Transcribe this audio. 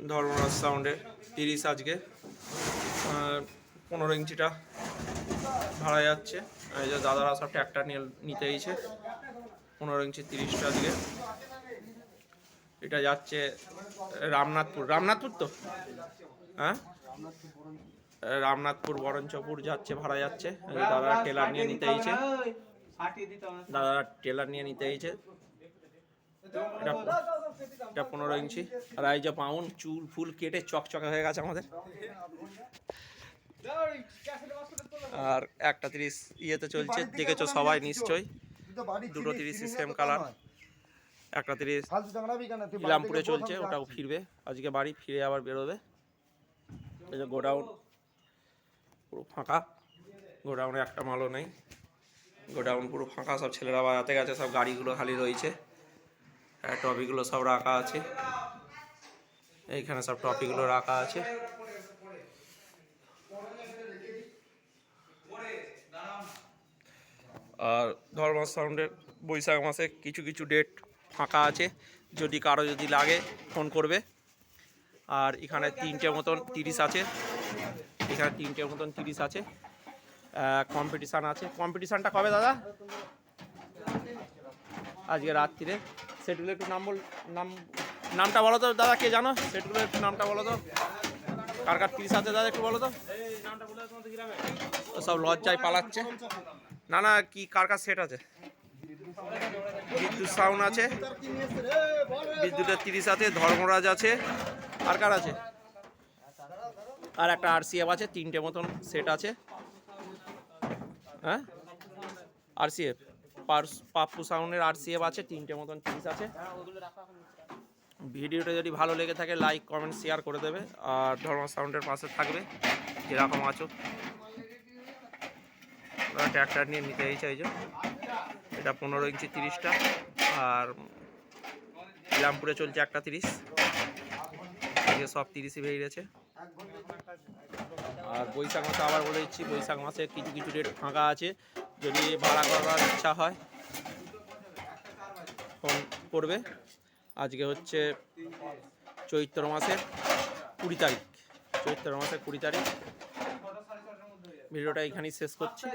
ধর্মরাজ সাউন্ডে 30 আজকে 15 ইঞ্চিটা ভাড়া যাচ্ছে। এই যে দাদারা সব ট্র্যাক্টর নিতে এসেছে। 15 ইঞ্চি 30টা আজকে এটা যাচ্ছে রামনাথপুর তো হ্যাঁ, রামনাথপুর বরঞ্চপুর যাচ্ছে, ভাড়া যাচ্ছে। দাদারা টেলার নিয়ে নিতে এসেছে, দাদারা টেলার নিয়ে নিতে এসেছে। এটা 15 ইঞ্চি। আর এই যে পাউন চুল ফুল কেটে চকচকে হয়ে গেছে আমাদের। আর একটা 30 ইয়েতে চলছে, দেখেছো সবাই নিশ্চয়ই। দুটো 30 সেম কালার। একটা 30 ইলামপুরে চলছে, ওটাও ফিরবে আজকে বাড়ি, ফিরে আবার বেরোবে। এই যে গোডাউন পুরো ফাঁকা, গোডাউনে একটা মালও নেই, গোডাউন পুরো ফাঁকা। সব ছেলেরা বাজাতে গেছে, সব গাড়িগুলো খালি রয়েছে। টপিগুলো সব রাখা আছে, এইখানে সব টপিগুলো রাখা আছে। আর ধর্মরাজ সাউন্ডের বৈশাখ মাসে কিছু কিছু ডেট ফাঁকা আছে, যদি কারো যদি লাগে ফোন করবে। আর এখানে 3টে মতন 30 আছে, এখানে 3টে মতন 30 আছে। কম্পিটিশান আছে। কম্পিটিশানটা কবে দাদা? আজকে রাত্রিরে। সেটগুলো একটু নামটা বলো তো দাদা, কে জানো? সেটগুলো একটু নামটা বলো তো, কার কার 30 আছে দাদা একটু বলো তো। সব লজ্জায় পালাচ্ছে। না কি কার কার সেট আছে? বিদ্যুৎ সাউন্ড আছে, বিদ্যুতের 30 আছে, ধর্মরাজ আছে, আর কার আছে? আর একটা RCF আছে, 3টে মতন সেট আছে। হ্যাঁ, RCF পাপ্পু সাউন্ডের RCF আছে, 3টে মতন 30 আছে। ভিডিওটা যদি ভালো লেগে থাকে লাইক কমেন্ট শেয়ার করে দেবে, আর ধর্মরাজ সাউন্ডের পাশে থাকবে যেরকম আছো। ট্র্যাক্টর নিয়ে নিতে এই চাইছো। এটা 15 ইঞ্চি 30টা। আর ইলামপুরে চলছে একটা 30, আজকে সব 30ই বেরিয়েছে। আর বৈশাখ মাসে আবার বলে দিচ্ছি, বৈশাখ মাসে কিছু কিছু ডেট ফাঁকা আছে, যদি ভাড়া করার ইচ্ছা হয় ফোন করবে। আজকে হচ্ছে চৈত্র মাসের 20 তারিখ, চৈত্র মাসের 20 তারিখ। ভিডিওটা এখানেই শেষ করছি।